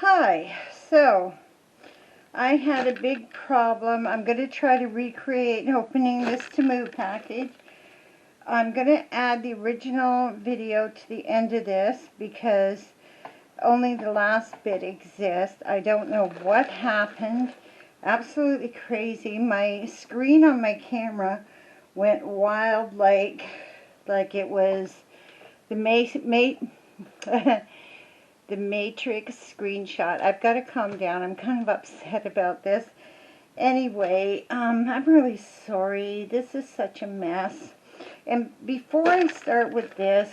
Hi, so I had a big problem. I'm going to try to recreate opening this Temu package. I'm going to add the original video to the end of this because only the last bit exists. I don't know what happened. Absolutely crazy. My screen on my camera went wild like it was the the Matrix screenshot. I've got to calm down. I'm kind of upset about this. Anyway, I'm really sorry. This is such a mess. And before I start with this,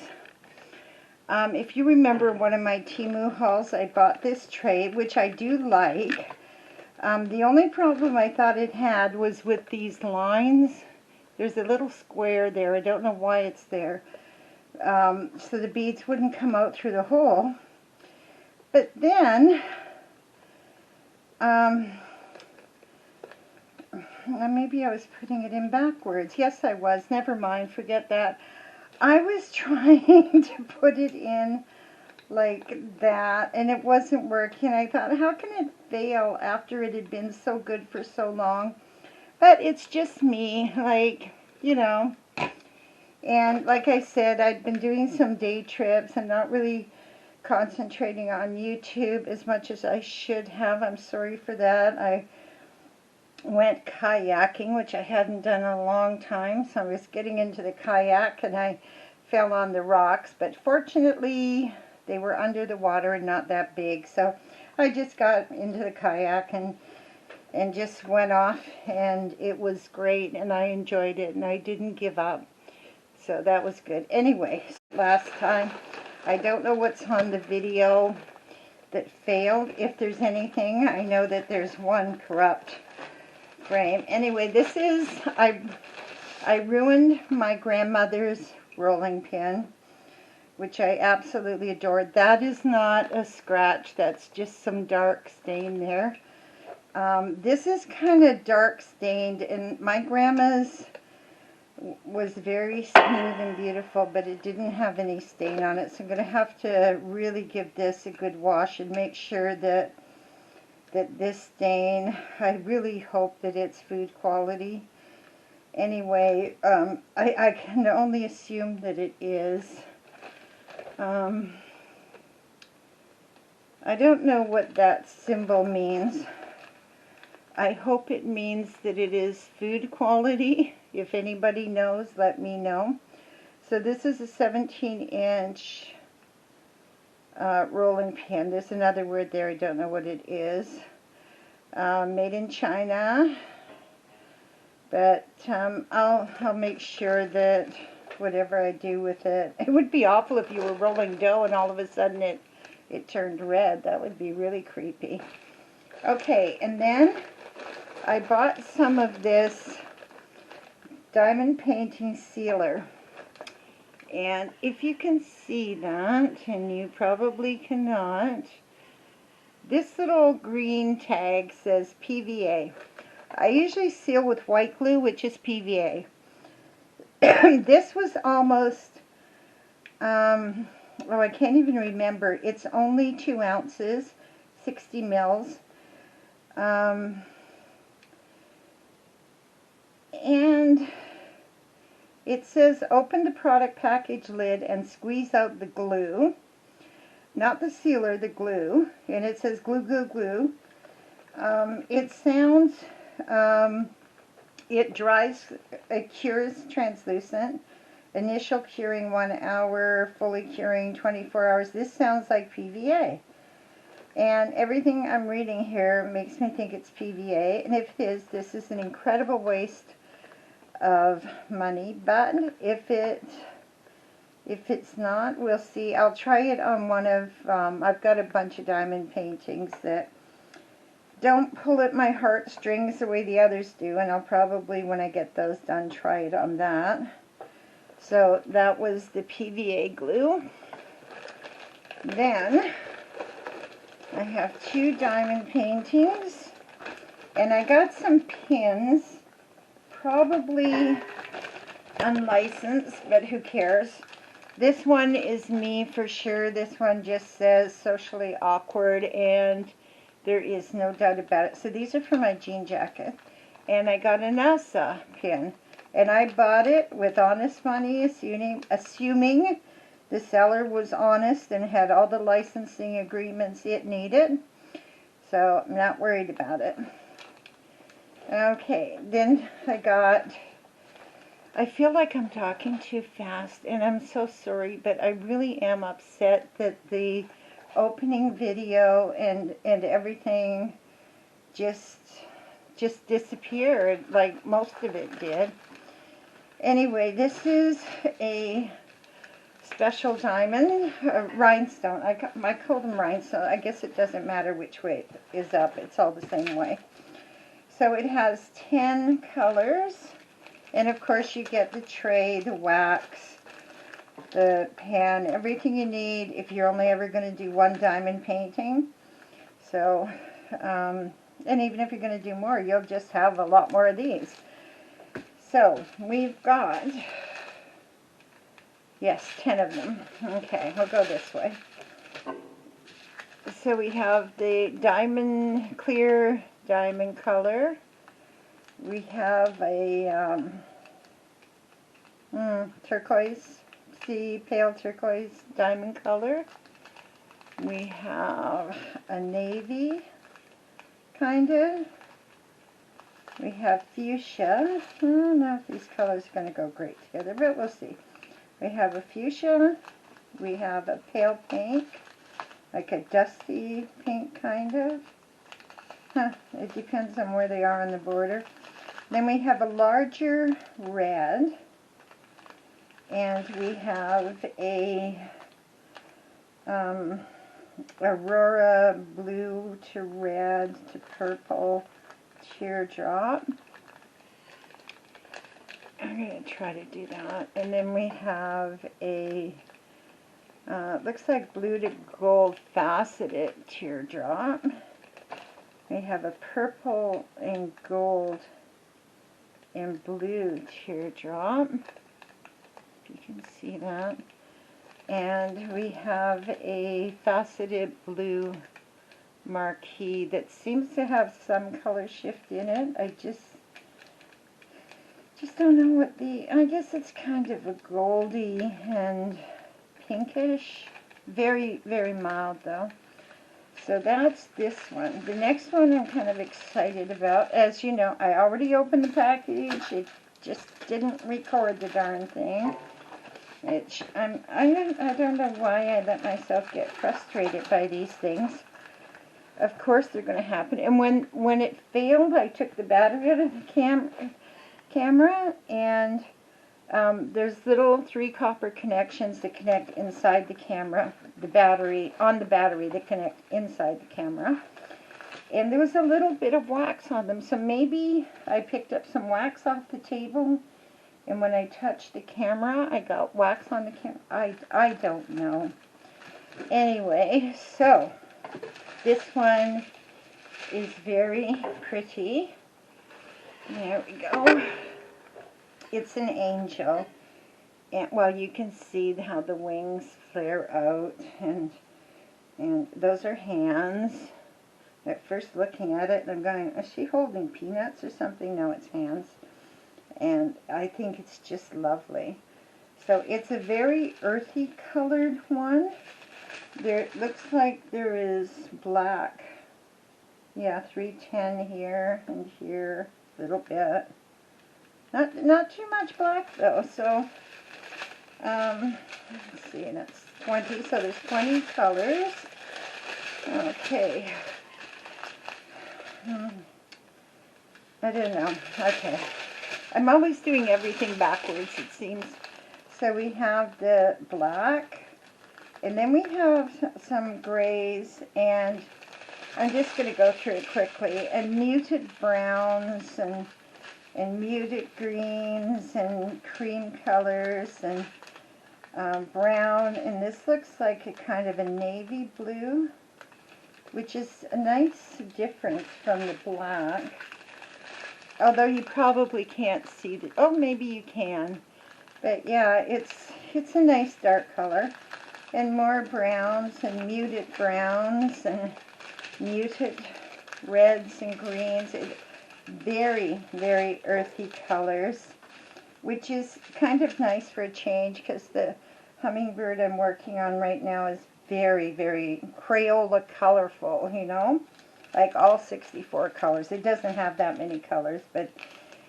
if you remember one of my Temu hauls, I bought this tray, which I do like. The only problem I thought it had was with these lines. There's a little square there. I don't know why it's there. So the beads wouldn't come out through the hole. But then, maybe I was putting it in backwards. Yes, I was. Never mind. Forget that. I was trying to put it in like that, and it wasn't working. I thought, how can it fail after it had been so good for so long? But it's just me, you know. And like I said, I'd been doing some day trips and not really concentrating on YouTube as much as I should have. I'm sorry for that. I went kayaking, which I hadn't done in a long time, so I was getting into the kayak and I fell on the rocks, but fortunately they were under the water and not that big, so I just got into the kayak and just went off, and it was great and I enjoyed it and I didn't give up, so that was good. Anyway, last time, I don't know what's on the video that failed. If there's anything, I know that there's one corrupt frame. Anyway, this is, I ruined my grandmother's rolling pin, which I absolutely adored. That is not a scratch, that's just some dark stain there. This is kind of dark stained, and my grandma's was very smooth and beautiful, but it didn't have any stain on it, so I'm going to have to really give this a good wash and make sure that this stain, I really hope that it's food quality. Anyway, I can only assume that it is. I don't know what that symbol means. I hope it means that it is food quality. If anybody knows, let me know. So this is a 17-inch rolling pin. There's another word there. I don't know what it is. Made in China. But I'll make sure that whatever I do with it. It would be awful if you were rolling dough and all of a sudden it turned red. That would be really creepy. Okay, and then I bought some of this diamond painting sealer, and if you can see that, and you probably cannot, this little green tag says PVA. I usually seal with white glue, which is PVA. This was almost, oh, I can't even remember. It's only 2 ounces, 60 mils. And it says open the product package lid and squeeze out the glue, not the sealer, the glue, and it says glue, glue, glue. It sounds, it dries, it cures translucent, initial curing 1 hour, fully curing 24 hours. This sounds like PVA. And everything I'm reading here makes me think it's PVA, and if it is, this is an incredible waste of money. But if it's not, we'll see. I'll try it on one of, I've got a bunch of diamond paintings that don't pull at my heartstrings the way the others do, and I'll probably, when I get those done, try it on that. So that was the PVA glue. Then I have 2 diamond paintings, and I got some pins, probably unlicensed, but who cares. This one is me for sure. This one just says socially awkward, and there is no doubt about it. So these are for my jean jacket. And I got a NASA pin. And I bought it with honest money, assuming the seller was honest and had all the licensing agreements it needed. So I'm not worried about it. Okay, then I feel like I'm talking too fast, and I'm so sorry, but I really am upset that the opening video and everything just disappeared, like most of it did. Anyway, this is a special diamond, rhinestone. I call them rhinestone. I guess it doesn't matter which way it is up. It's all the same way. So it has 10 colors. And of course you get the tray, the wax, the pan, everything you need if you're only ever going to do one diamond painting. So, and even if you're going to do more, you'll just have a lot more of these. So, we've got, yes, 10 of them. Okay, we'll go this way. So we have the diamond, clear diamond color. We have a turquoise, pale turquoise diamond color. We have a navy, kind of. We have fuchsia. I don't know if these colors are going to go great together, but we'll see. We have a fuchsia. We have a pale pink, like a dusty pink, kind of. It depends on where they are on the border. Then we have a larger red, and we have a aurora blue to red to purple teardrop. I'm going to try to do that. And then we have a, looks like blue to gold faceted teardrop. We have a purple and gold and blue teardrop, if you can see that. And we have a faceted blue marquee that seems to have some color shift in it. I just don't know what I guess it's kind of a goldy and pinkish. Very, very mild though. So that's this one. The next one I'm kind of excited about. As you know, I already opened the package. It just didn't record the darn thing. I don't know why I let myself get frustrated by these things. Of course they're going to happen. And when it failed, I took the battery out of the camera, and there's little 3 copper connections that connect inside the camera, on the battery that connect inside the camera. And there was a little bit of wax on them, so maybe I picked up some wax off the table, and when I touched the camera, I got wax on the camera. I don't know. Anyway, so this one is very pretty. There we go. It's an angel. And, well, you can see how the wings flare out, and those are hands. At first looking at it, I'm going, is she holding peanuts or something? No, it's hands. And I think it's just lovely. So it's a very earthy colored one. It looks like there is black. Yeah, 310 here and here, a little bit. Not too much black though, so let's see, that's 20, so there's 20 colors. Okay. I don't know. Okay. I'm always doing everything backwards, it seems. So we have the black, and then we have some grays, and I'm just going to go through it quickly, and muted browns, and muted greens, and cream colors, and brown, and this looks like a kind of a navy blue, which is a nice difference from the black. Although you probably can't see the, oh, maybe you can. But yeah, it's a nice dark color. And more browns and muted browns and muted reds and greens. Very, very earthy colors, which is kind of nice for a change because the hummingbird I'm working on right now is very, very Crayola colorful, you know, like all 64 colors. It doesn't have that many colors, but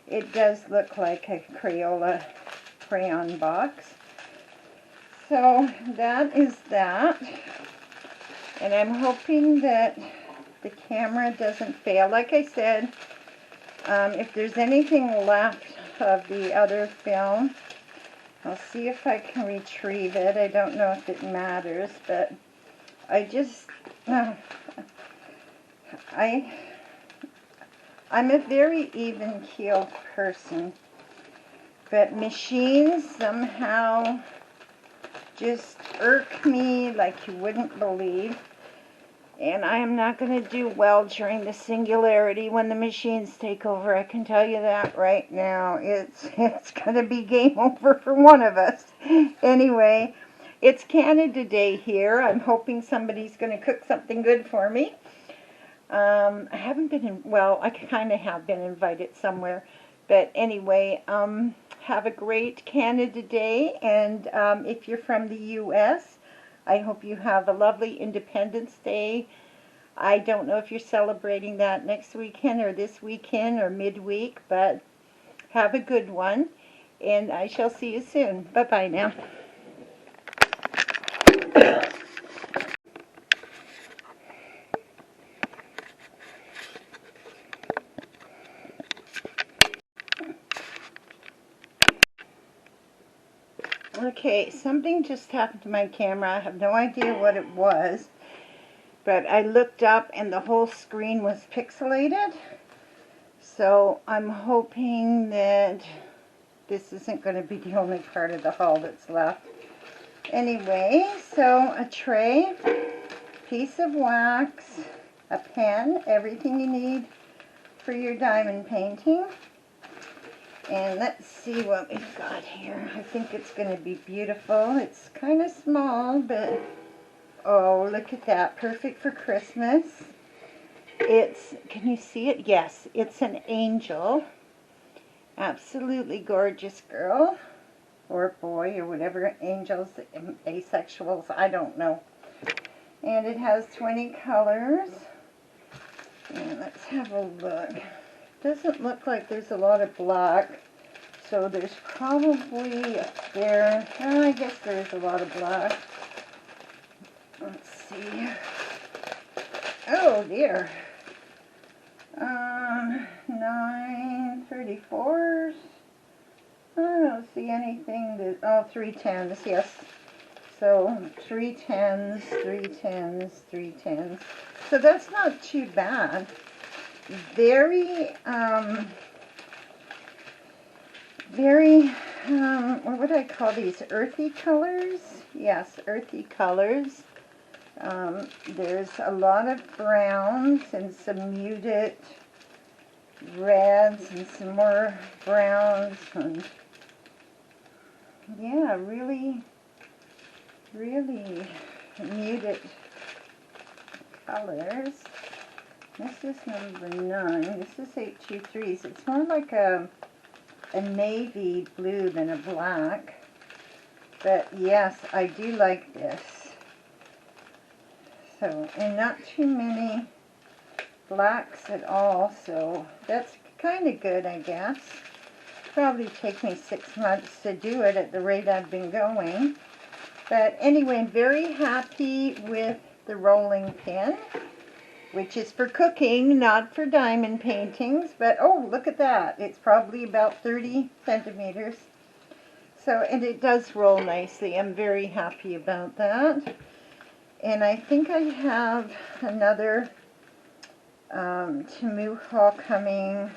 it does look like a Crayola crayon box. So that is that, and I'm hoping that the camera doesn't fail. Like I said, if there's anything left of the other film, I'll see if I can retrieve it. I don't know if it matters, but I just, I'm a very even-keeled person, but machines somehow just irk me like you wouldn't believe. And I am not going to do well during the singularity when the machines take over. I can tell you that right now. It's going to be game over for one of us. Anyway, it's Canada Day here. I'm hoping somebody's going to cook something good for me. I haven't been well, I kind of have been invited somewhere. But anyway, have a great Canada Day. And if you're from the U.S., I hope you have a lovely Independence Day. I don't know if you're celebrating that next weekend or this weekend or midweek, but have a good one, and I shall see you soon. Bye-bye now. Okay, something just happened to my camera. I have no idea what it was, but I looked up and the whole screen was pixelated. So I'm hoping that this isn't going to be the only part of the haul that's left. Anyway, so a tray, piece of wax, a pen, everything you need for your diamond painting. And let's see what we've got here. I think it's going to be beautiful. It's kind of small, but oh, look at that. Perfect for Christmas. It's, can you see it? Yes, it's an angel. Absolutely gorgeous girl. Or boy, or whatever. Angels, asexuals, I don't know. And it has 20 colors. And let's have a look. Doesn't look like there's a lot of black, so there's probably there. I guess there's a lot of black. Let's see. Oh dear. 934s. I don't see anything that. Oh, 310s. Yes. So 310s, 310s, 310s. So that's not too bad. Very, what would I call these? Earthy colors? Yes, earthy colors. There's a lot of browns and some muted reds and some more browns. And yeah, really, really muted colors. This is number 9. This is 823s. It's more like a navy blue than a black. But yes, I do like this. So, and not too many blacks at all. So that's kind of good, I guess. Probably take me 6 months to do it at the rate I've been going. But anyway, I'm very happy with the rolling pin, which is for cooking, not for diamond paintings. But, oh, look at that. It's probably about 30 centimeters. So, and it does roll nicely. I'm very happy about that. And I think I have another Temu haul coming,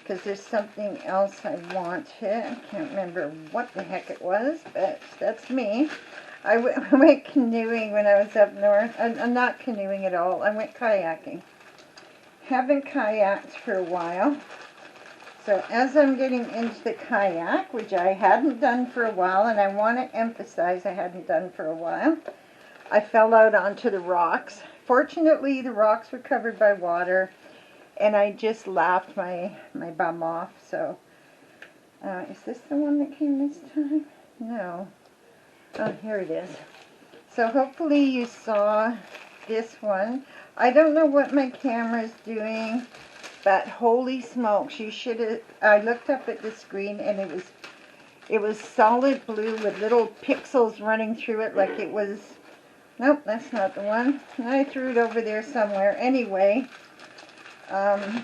because there's something else I wanted. I can't remember what the heck it was, but that's me. I went canoeing when I was up north. I'm not canoeing at all. I went kayaking. Haven't kayaked for a while. So as I'm getting into the kayak, which I hadn't done for a while, and I want to emphasize I hadn't done for a while, I fell out onto the rocks. Fortunately, the rocks were covered by water, and I just laughed my bum off. So, is this the one that came this time? No. Oh, here it is. So hopefully you saw this one. I don't know what my camera's doing, but holy smokes, you should have. I looked up at the screen and it was solid blue with little pixels running through it like it was. Nope, that's not the one. I threw it over there somewhere. Anyway, yeah,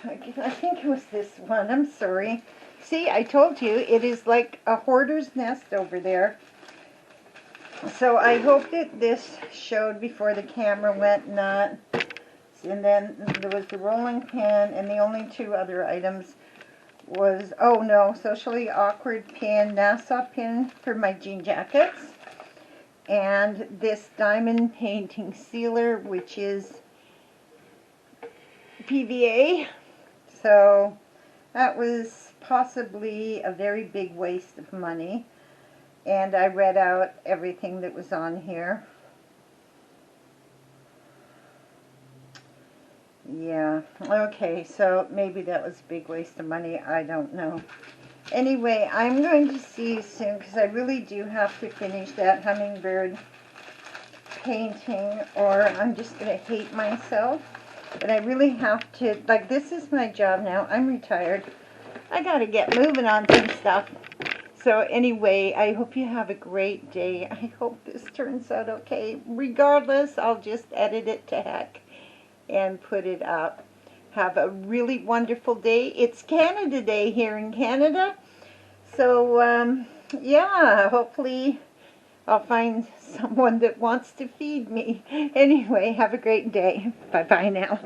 I think it was this one. I'm sorry. See, I told you, it is like a hoarder's nest over there. So I hope that this showed before the camera went not. And then there was the rolling pin, and the only two other items was, oh no, socially awkward pin, Nassau pin for my jean jackets, and this diamond painting sealer, which is PVA. So that was possibly a very big waste of money, and I read out everything that was on here. Yeah, okay, so maybe that was a big waste of money, I don't know. Anyway, I'm going to see you soon, because I really do have to finish that hummingbird painting, or I'm just going to hate myself. But I really have to, like, this is my job now, I'm retired. I got to get moving on some stuff. So anyway, I hope you have a great day. I hope this turns out okay. Regardless, I'll just edit it to heck and put it up. Have a really wonderful day. It's Canada Day here in Canada. So, yeah, hopefully I'll find someone that wants to feed me. Anyway, have a great day. Bye-bye now.